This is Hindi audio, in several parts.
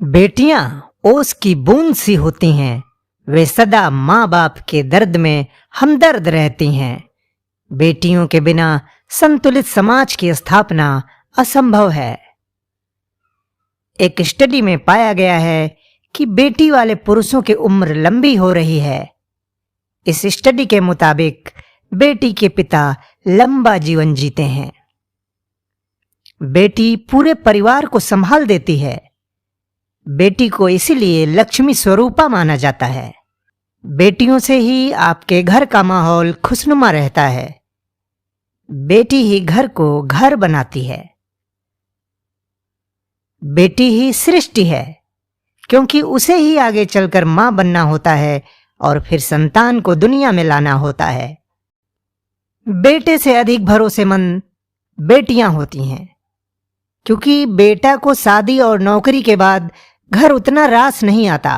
बेटियां ओस की बूंद सी होती हैं। वे सदा माँ बाप के दर्द में हमदर्द रहती हैं। बेटियों के बिना संतुलित समाज की स्थापना असंभव है। एक स्टडी में पाया गया है कि बेटी वाले पुरुषों की उम्र लंबी हो रही है। इस स्टडी के मुताबिक बेटी के पिता लंबा जीवन जीते हैं। बेटी पूरे परिवार को संभाल देती है। बेटी को इसीलिए लक्ष्मी स्वरूपा माना जाता है। बेटियों से ही आपके घर का माहौल खुशनुमा रहता है। बेटी ही घर को घर बनाती है। बेटी ही सृष्टि है, क्योंकि उसे ही आगे चलकर मां बनना होता है और फिर संतान को दुनिया में लाना होता है। बेटे से अधिक भरोसेमंद बेटियां होती हैं, क्योंकि बेटा को शादी और नौकरी के बाद घर उतना रास नहीं आता,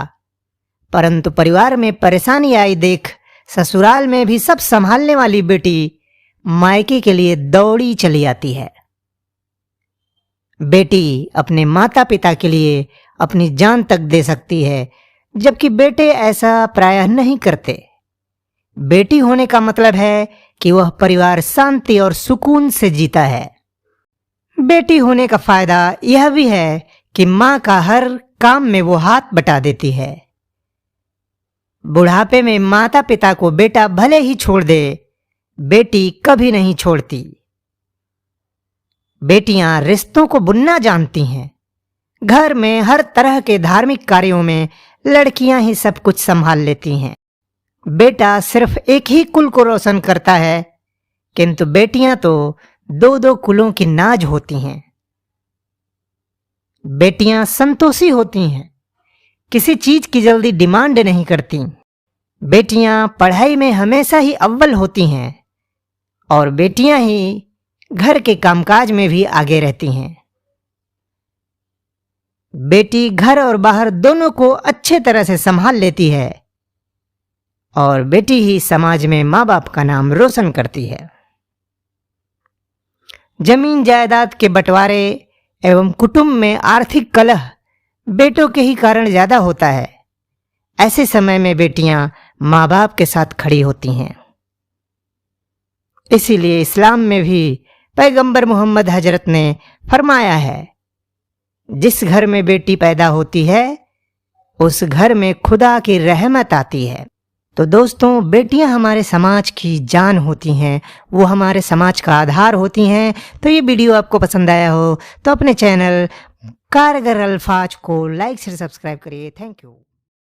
परंतु परिवार में परेशानी आई देख ससुराल में भी सब संभालने वाली बेटी मायके के लिए दौड़ी चली आती है। बेटी अपने माता पिता के लिए अपनी जान तक दे सकती है, जबकि बेटे ऐसा प्रायः नहीं करते। बेटी होने का मतलब है कि वह परिवार शांति और सुकून से जीता है। बेटी होने का फायदा यह भी है कि मां का हर काम में वो हाथ बटा देती है। बुढ़ापे में माता पिता को बेटा भले ही छोड़ दे, बेटी कभी नहीं छोड़ती। बेटियां रिश्तों को बुनना जानती हैं। घर में हर तरह के धार्मिक कार्यों में लड़कियां ही सब कुछ संभाल लेती हैं। बेटा सिर्फ एक ही कुल को रोशन करता है, किंतु बेटियां तो दो दो कुलों की नाज होती हैं। बेटियां संतोषी होती हैं, किसी चीज की जल्दी डिमांड नहीं करती। बेटियां पढ़ाई में हमेशा ही अव्वल होती हैं और बेटियां ही घर के कामकाज में भी आगे रहती हैं। बेटी घर और बाहर दोनों को अच्छे तरह से संभाल लेती है और बेटी ही समाज में माँ बाप का नाम रोशन करती है। जमीन जायदाद के बंटवारे एवं कुटुंब में आर्थिक कलह बेटों के ही कारण ज्यादा होता है। ऐसे समय में बेटियां माँ बाप के साथ खड़ी होती हैं। इसीलिए इस्लाम में भी पैगंबर मोहम्मद हजरत ने फरमाया है, जिस घर में बेटी पैदा होती है उस घर में खुदा की रहमत आती है। तो दोस्तों, बेटियां हमारे समाज की जान होती हैं, वो हमारे समाज का आधार होती हैं। तो ये वीडियो आपको पसंद आया हो तो अपने चैनल कारगर अल्फाज को लाइक से सब्सक्राइब करिए। Thank you.